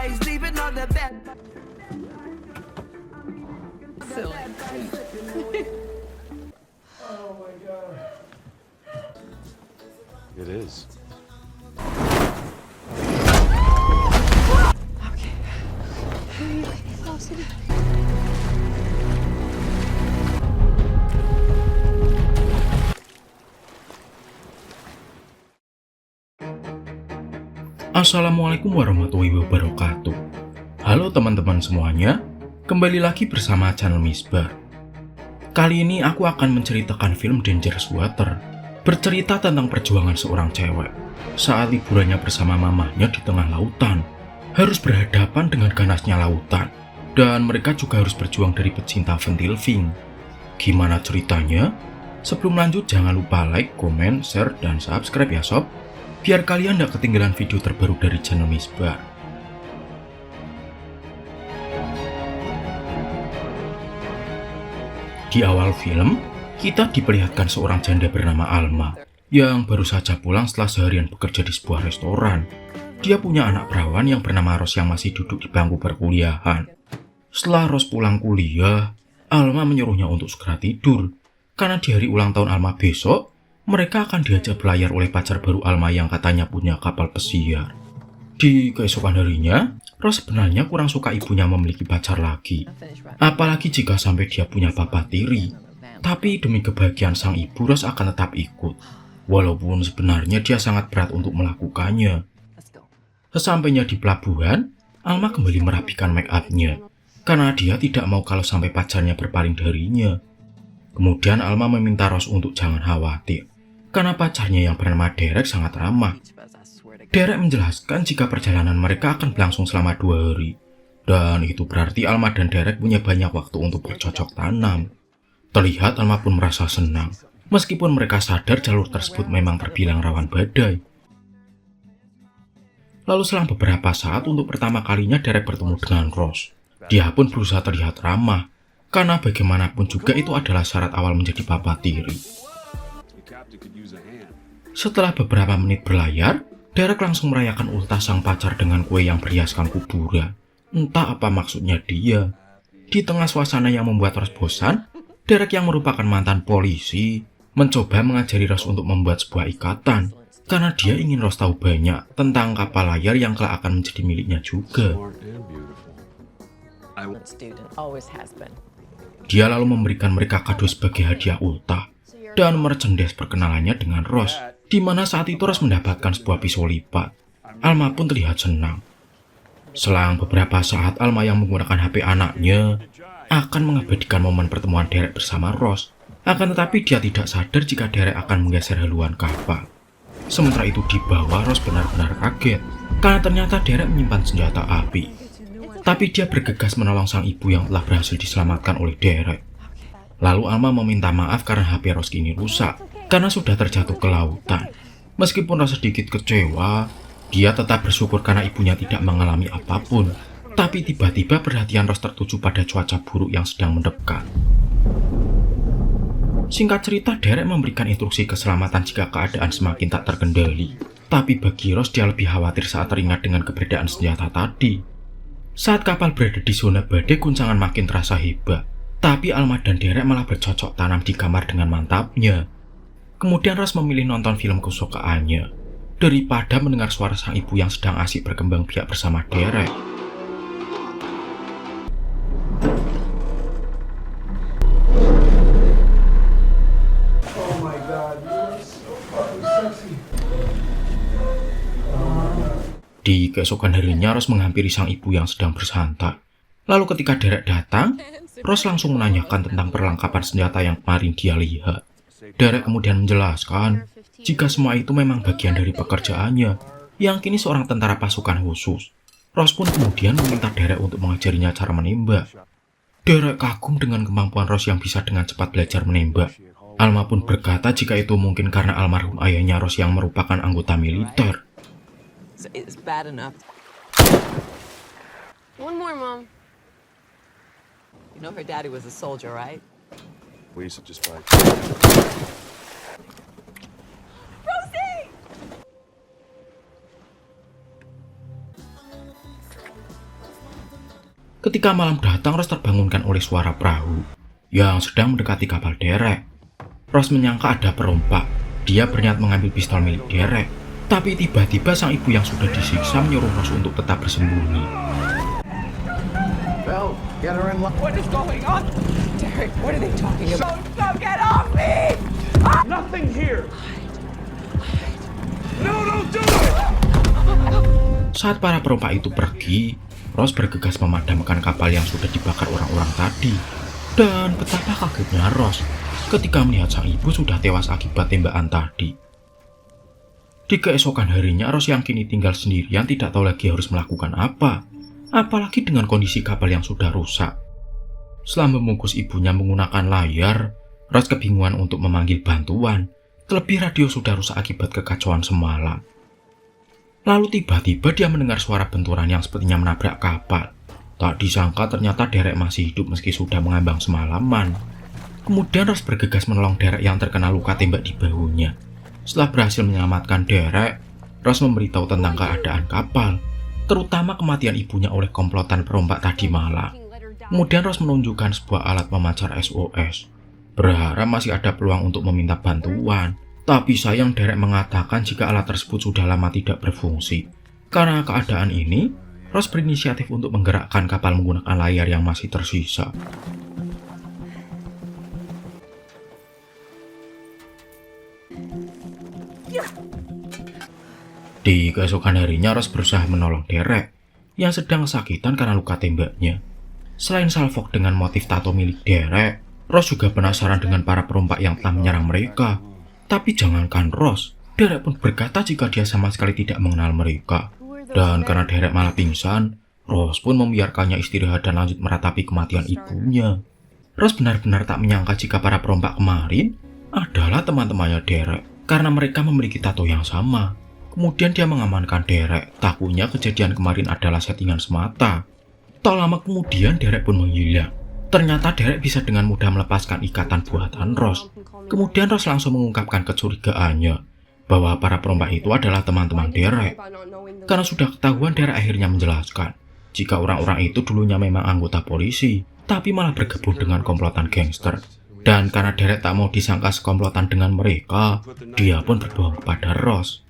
boys leaving on the bed. Silly. Oh my god. It is. Okay. Oh, sini. Assalamualaikum warahmatullahi wabarakatuh. Halo teman-teman semuanya, kembali lagi bersama channel Misbar. Kali ini aku akan menceritakan film Dangerous Water, bercerita tentang perjuangan seorang cewek saat liburannya bersama mamahnya di tengah lautan, harus berhadapan dengan ganasnya lautan, dan mereka juga harus berjuang dari pecinta ventilving. Gimana ceritanya? Sebelum lanjut jangan lupa like, komen, share, dan subscribe ya sob, biar kalian gak ketinggalan video terbaru dari channel Misbar. Di awal film, kita diperlihatkan seorang janda bernama Alma yang baru saja pulang setelah seharian bekerja di sebuah restoran. Dia punya anak perawan yang bernama Rose yang masih duduk di bangku perkuliahan. Setelah Rose pulang kuliah, Alma menyuruhnya untuk segera tidur, karena di hari ulang tahun Alma besok, mereka akan diajak berlayar oleh pacar baru Alma yang katanya punya kapal pesiar. Di keesokan harinya, Rose sebenarnya kurang suka ibunya memiliki pacar lagi. Apalagi jika sampai dia punya papa tiri. Tapi demi kebahagiaan sang ibu, Rose akan tetap ikut. Walaupun sebenarnya dia sangat berat untuk melakukannya. Sesampainya di pelabuhan, Alma kembali merapikan make up-nya. Karena dia tidak mau kalau sampai pacarnya berpaling darinya. Kemudian Alma meminta Rose untuk jangan khawatir, karena pacarnya yang bernama Derek sangat ramah. Derek menjelaskan jika perjalanan mereka akan berlangsung selama 2 hari. Dan itu berarti Alma dan Derek punya banyak waktu untuk bercocok tanam. Terlihat Alma pun merasa senang, meskipun mereka sadar jalur tersebut memang terbilang rawan badai. Lalu selang beberapa saat untuk pertama kalinya Derek bertemu dengan Rose. Dia pun berusaha terlihat ramah, karena bagaimanapun juga itu adalah syarat awal menjadi papa tiri. Setelah beberapa menit berlayar, Derek langsung merayakan ultah sang pacar dengan kue yang berhiaskan kuburan. Entah apa maksudnya dia. Di tengah suasana yang membuat Rose bosan, Derek yang merupakan mantan polisi mencoba mengajari Rose untuk membuat sebuah ikatan, karena dia ingin Rose tahu banyak tentang kapal layar yang kelak akan menjadi miliknya juga. Dia lalu memberikan mereka kado sebagai hadiah ultah dan merchandise perkenalannya dengan Rose, di mana saat itu Rose mendapatkan sebuah pisau lipat. Alma pun terlihat senang. Selang beberapa saat, Alma yang menggunakan HP anaknya akan mengabadikan momen pertemuan Derek bersama Rose. Akan tetapi dia tidak sadar jika Derek akan menggeser haluan kapal. Sementara itu di bawah, Rose benar-benar kaget karena ternyata Derek menyimpan senjata api. Tapi dia bergegas menolong sang ibu yang telah berhasil diselamatkan oleh Derek. Lalu Alma meminta maaf karena HP Rose kini rusak karena sudah terjatuh ke lautan. Meskipun rasa sedikit kecewa, dia tetap bersyukur karena ibunya tidak mengalami apapun. Tapi tiba-tiba perhatian Rose tertuju pada cuaca buruk yang sedang mendekat. Singkat cerita, Derek memberikan instruksi keselamatan jika keadaan semakin tak terkendali. Tapi bagi Rose, dia lebih khawatir saat teringat dengan keberadaan senjata tadi. Saat kapal berada di zona badai, guncangan makin terasa hebat. Tapi Alma dan Derek malah bercocok tanam di kamar dengan mantapnya. Kemudian Rose memilih nonton film kesukaannya, daripada mendengar suara sang ibu yang sedang asik berkembang biak bersama Derek. Oh my god, you're so fucking sexy. Di keesokan harinya, Rose menghampiri sang ibu yang sedang bersantai. Lalu ketika Derek datang, Rose langsung menanyakan tentang perlengkapan senjata yang kemarin dia lihat. Derek kemudian menjelaskan jika semua itu memang bagian dari pekerjaannya, yang kini seorang tentara pasukan khusus. Rose pun kemudian meminta Derek untuk mengajarinya cara menembak. Derek kagum dengan kemampuan Rose yang bisa dengan cepat belajar menembak. Alma pun berkata jika itu mungkin karena almarhum ayahnya Rose yang merupakan anggota militer. It's bad enough. One more, Mom. You know her daddy was a soldier, right? We used to just fight. Rosie! Ketika malam datang, Ross terbangunkan oleh suara perahu yang sedang mendekati kapal Derek. Ross menyangka ada perompak. Dia berniat mengambil pistol milik Derek. Tapi tiba-tiba sang ibu yang sudah disiksa menyuruh Ross untuk tetap bersembunyi. Belle, get her in line. What is going on? Derek, what are they talking about? Don't get off me! Nothing here. No, don't do it! Saat para perompak itu pergi, Ross bergegas memadamkan kapal yang sudah dibakar orang-orang tadi. Dan betapa kagetnya Ross ketika melihat sang ibu sudah tewas akibat tembakan tadi. Di keesokan harinya, Ross yang kini tinggal sendirian tidak tahu lagi harus melakukan apa, apalagi dengan kondisi kapal yang sudah rusak. Setelah membungkus ibunya menggunakan layar, Ross kebingungan untuk memanggil bantuan, terlebih radio sudah rusak akibat kekacauan semalam. Lalu tiba-tiba dia mendengar suara benturan yang sepertinya menabrak kapal. Tak disangka ternyata Derek masih hidup meski sudah mengambang semalaman. Kemudian Ross bergegas menolong Derek yang terkena luka tembak di bahunya. Setelah berhasil menyelamatkan Derek, Ross memberitahu tentang keadaan kapal, terutama kematian ibunya oleh komplotan perompak tadi malam. Kemudian Ross menunjukkan sebuah alat pemancar SOS. Berharap masih ada peluang untuk meminta bantuan. Tapi sayang Derek mengatakan jika alat tersebut sudah lama tidak berfungsi. Karena keadaan ini, Ross berinisiatif untuk menggerakkan kapal menggunakan layar yang masih tersisa. Di keesokan harinya, Ross berusaha menolong Derek yang sedang kesakitan karena luka tembaknya. Selain salvok dengan motif tato milik Derek, Ross juga penasaran dengan para perompak yang telah menyerang mereka. Tapi jangankan Ross, Derek pun berkata jika dia sama sekali tidak mengenal mereka. Dan karena Derek malah pingsan, Ross pun membiarkannya istirahat dan lanjut meratapi kematian ibunya. Ross benar-benar tak menyangka jika para perompak kemarin adalah teman-temannya Derek, karena mereka memiliki tato yang sama. Kemudian dia mengamankan Derek, takutnya kejadian kemarin adalah settingan semata. Tak lama kemudian Derek pun menghilang. Ternyata Derek bisa dengan mudah melepaskan ikatan buatan Ross. Kemudian Ross langsung mengungkapkan kecurigaannya bahwa para perompak itu adalah teman-teman Derek. Karena sudah ketahuan, Derek akhirnya menjelaskan jika orang-orang itu dulunya memang anggota polisi, tapi malah bergabung dengan komplotan gangster. Dan karena Derek tak mau disangka sekomplotan dengan mereka, dia pun berbohong kepada Ross.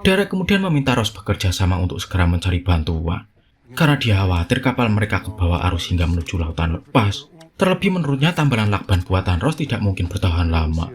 Derek kemudian meminta Ross bekerja sama untuk segera mencari bantuan, karena dia khawatir kapal mereka ke bawah arus hingga menuju lautan lepas. Terlebih menurutnya tambalan lakban buatan Ross tidak mungkin bertahan lama.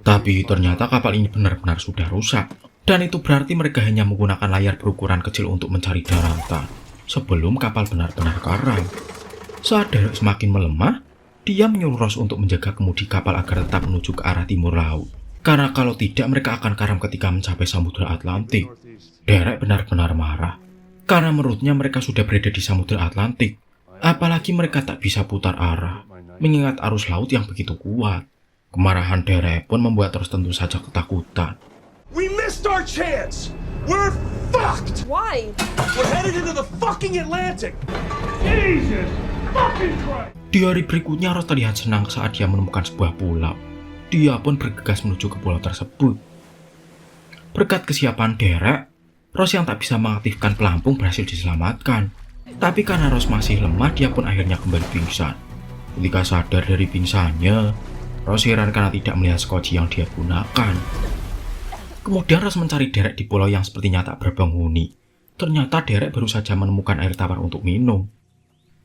Tapi ternyata kapal ini benar-benar sudah rusak. Dan itu berarti mereka hanya menggunakan layar berukuran kecil untuk mencari daratan sebelum kapal benar-benar karam. Saat Derek semakin melemah, dia menyuruh Ross untuk menjaga kemudi kapal agar tetap menuju ke arah timur laut. Karena kalau tidak mereka akan karam ketika mencapai Samudra Atlantik. Derek benar-benar marah, karena menurutnya mereka sudah berada di Samudra Atlantik. Apalagi mereka tak bisa putar arah, mengingat arus laut yang begitu kuat. Kemarahan Derek pun membuat Ross tentu saja ketakutan. We missed our chance! We're fucked! Why? We're headed into the fucking Atlantic! Jesus fucking Christ! Di hari berikutnya, Ross terlihat senang saat dia menemukan sebuah pulau. Dia pun bergegas menuju ke pulau tersebut. Berkat kesiapan Derek, Ross yang tak bisa mengaktifkan pelampung berhasil diselamatkan. Tapi karena Ross masih lemah, dia pun akhirnya kembali pingsan. Ketika sadar dari pingsannya, Ross heran karena tidak melihat skoci yang dia gunakan. Kemudian Ross mencari Derek di pulau yang sepertinya tak berpenghuni. Ternyata Derek baru saja menemukan air tawar untuk minum.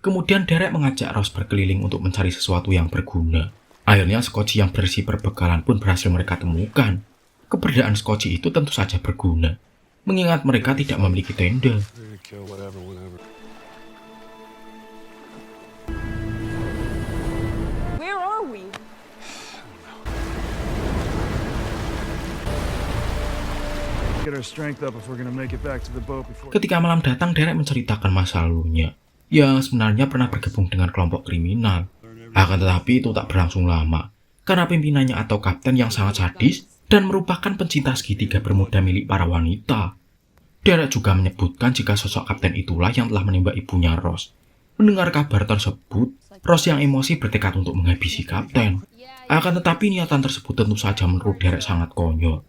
Kemudian Derek mengajak Ross berkeliling untuk mencari sesuatu yang berguna. Akhirnya skoci yang berisi perbekalan pun berhasil mereka temukan. Keberadaan skoci itu tentu saja berguna, mengingat mereka tidak memiliki tenda. Where are we? Get our strength up if we're gonna make it back to the boat before... Ketika malam datang, Derek menceritakan masa lalunya yang sebenarnya pernah bergabung dengan kelompok kriminal. Akan tetapi itu tak berlangsung lama, karena pimpinannya atau kapten yang sangat sadis dan merupakan pencinta segitiga bermuda milik para wanita. Derek juga menyebutkan jika sosok kapten itulah yang telah menembak ibunya Ross. Mendengar kabar tersebut, Ross yang emosi bertekad untuk menghabisi kapten. Akan tetapi niatan tersebut tentu saja menurut Derek sangat konyol.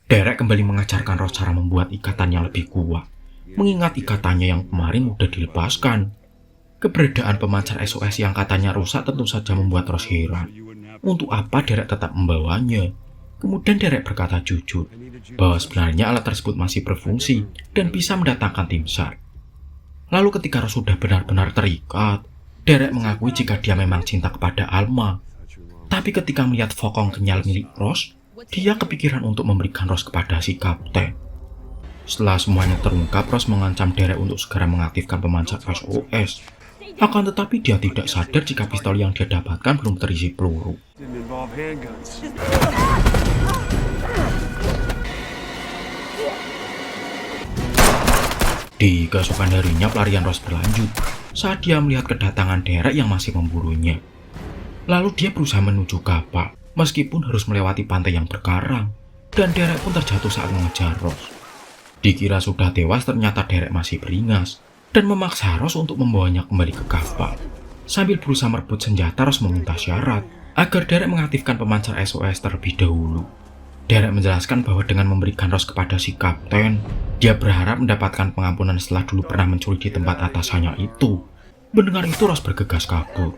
Derek kembali mengajarkan Ross cara membuat ikatan yang lebih kuat. mengingat ikatannya yang kemarin mudah dilepaskan. Keberadaan pemancar SOS yang katanya rusak tentu saja membuat Ross heran. Untuk apa Derek tetap membawanya? Kemudian Derek berkata jujur bahwa sebenarnya alat tersebut masih berfungsi dan bisa mendatangkan tim SAR. Lalu ketika Ross sudah benar-benar terikat, Derek mengakui jika dia memang cinta kepada Alma. Tapi ketika melihat Vokong kenyal milik Ross, dia kepikiran untuk memberikan Ross kepada si kapten. Setelah semuanya terungkap, Ross mengancam Derek untuk segera mengaktifkan pemancar SOS. Akan tetapi dia tidak sadar jika pistol yang dia dapatkan belum terisi peluru. Di keesokan harinya pelarian Ross berlanjut saat dia melihat kedatangan Derek yang masih memburunya. Lalu dia berusaha menuju kapal meskipun harus melewati pantai yang berkarang, dan Derek pun terjatuh saat mengejar Ross. Dikira sudah tewas, ternyata Derek masih beringas dan memaksa Ross untuk membawanya kembali ke kapal. Sambil berusaha merebut senjata, Ross meminta syarat agar Derek mengaktifkan pemancar SOS terlebih dahulu. Derek menjelaskan bahwa dengan memberikan Ross kepada si kapten, dia berharap mendapatkan pengampunan setelah dulu pernah mencuri di tempat atasannya itu. Mendengar itu, Ross bergegas kabur.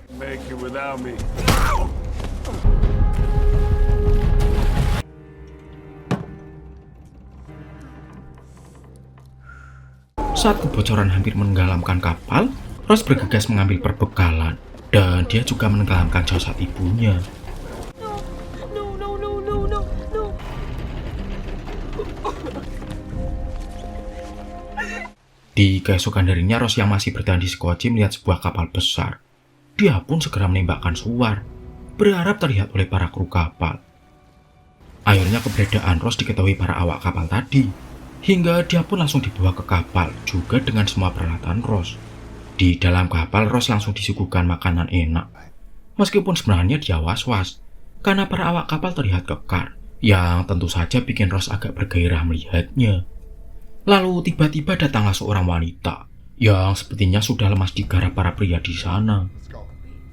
Saat kebocoran hampir menenggelamkan kapal, Ross bergegas mengambil perbekalan, dan dia juga menenggelamkan jasad ibunya. Di keesokan harinya, Ross yang masih bertahan di Sekoci melihat sebuah kapal besar. Dia pun segera menembakkan suar, berharap terlihat oleh para kru kapal. Akhirnya keberadaan Ross diketahui para awak kapal tadi, hingga dia pun langsung dibawa ke kapal, juga dengan semua peralatan Ross. Di dalam kapal, Ross langsung disuguhkan makanan enak. Meskipun sebenarnya dia was-was, karena para awak kapal terlihat kekar, yang tentu saja bikin Ross agak bergairah melihatnya. Lalu tiba-tiba datanglah seorang wanita, yang sepertinya sudah lemas digarap para pria di sana.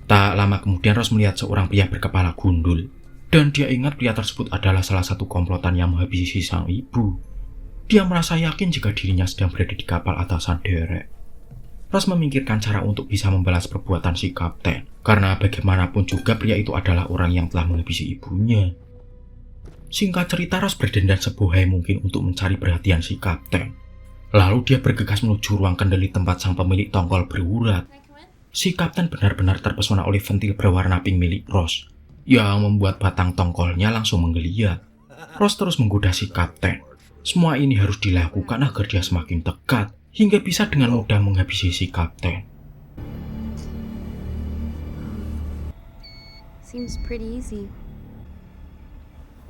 Tak lama kemudian Ross melihat seorang pria berkepala gundul, dan dia ingat pria tersebut adalah salah satu komplotan yang menghabisi sang ibu. Dia merasa yakin jika dirinya sedang berada di kapal atasan Derek. Ross memikirkan cara untuk bisa membalas perbuatan si kapten, karena bagaimanapun juga pria itu adalah orang yang telah menghabisi ibunya. Singkat cerita, Ross berdandan sebohai mungkin untuk mencari perhatian si kapten. Lalu dia bergegas menuju ruang kendali tempat sang pemilik tongkol berurat. Si kapten benar-benar terpesona oleh ventil berwarna pink milik Ross, yang membuat batang tongkolnya langsung menggeliat. Ross terus menggoda si kapten. Semua ini harus dilakukan agar dia semakin dekat, hingga bisa dengan mudah menghabisi si kapten. Seems pretty easy.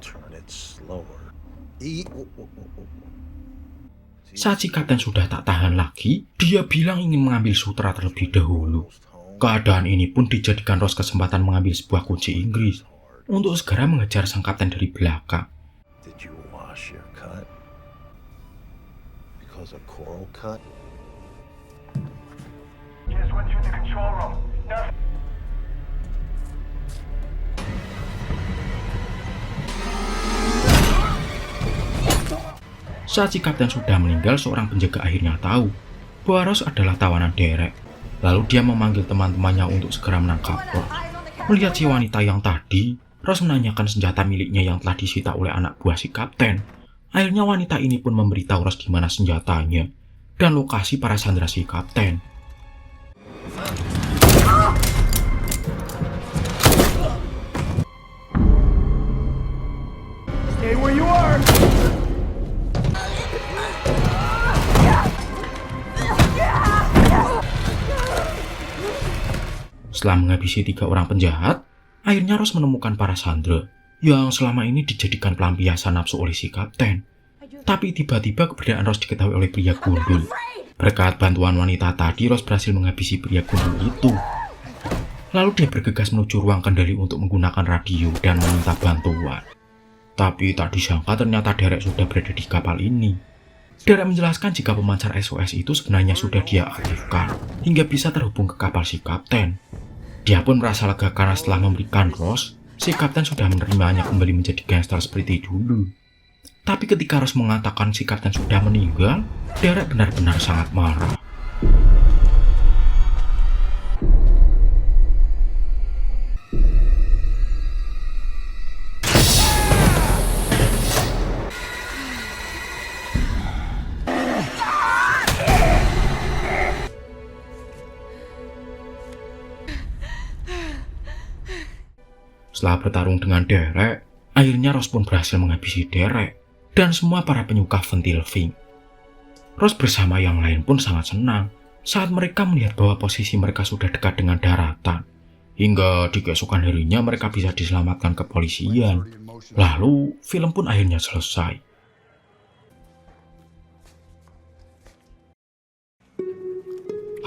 Turn it slower. Saat si kapten sudah tak tahan lagi, dia bilang ingin mengambil sutra terlebih dahulu. Keadaan ini pun dijadikan Ross kesempatan mengambil sebuah kunci Inggris untuk segera mengejar sang kapten dari belakang. Did you wash your cut? Because a coral cut? Just went through the control room. Nothing. Saat si kapten sudah meninggal, seorang penjaga akhirnya tahu bahwa Ross adalah tawanan Derek. Lalu dia memanggil teman-temannya untuk segera menangkap Ross. Melihat si wanita yang tadi, Ross menanyakan senjata miliknya yang telah disita oleh anak buah si kapten. Akhirnya wanita ini pun memberitahu Ross di mana senjatanya dan lokasi para sandera si kapten. Stay where you are. Setelah menghabisi 3 orang penjahat, akhirnya Ross menemukan para sandera yang selama ini dijadikan pelampiasan nafsu oleh si kapten. Tapi tiba-tiba keberadaan Ross diketahui oleh pria gundul. Berkat bantuan wanita tadi, Ross berhasil menghabisi pria gundul itu. Lalu dia bergegas menuju ruang kendali untuk menggunakan radio dan meminta bantuan. Tapi tak disangka ternyata Derek sudah berada di kapal ini. Derek menjelaskan jika pemancar SOS itu sebenarnya sudah dia aktifkan hingga bisa terhubung ke kapal si kapten. Dia pun merasa lega karena setelah memberikan Ross, si kapten sudah menerimanya kembali menjadi gangster seperti dulu. Tapi ketika Rose mengatakan si kapten sudah meninggal, Derek benar-benar sangat marah. Setelah bertarung dengan Derek, akhirnya Rose pun berhasil menghabisi Derek dan semua para penyuka Ventil Fink. Rose bersama yang lain pun sangat senang saat mereka melihat bahwa posisi mereka sudah dekat dengan daratan. Hingga di keesokan harinya mereka bisa diselamatkan kepolisian. Lalu, film pun akhirnya selesai.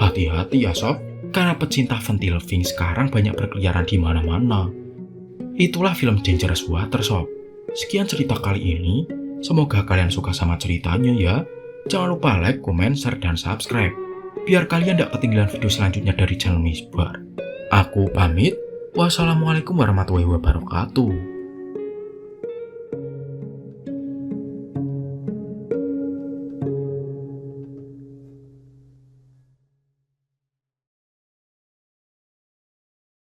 Hati-hati ya sob, karena pecinta Ventil Fink sekarang banyak berkeliaran di mana-mana. Itulah film Dangerous Water sob. Sekian cerita kali ini. Semoga kalian suka sama ceritanya ya. Jangan lupa like, komen, share, dan subscribe. Biar kalian tidak ketinggalan video selanjutnya dari channel Misbar. Aku pamit. Wassalamualaikum warahmatullahi wabarakatuh.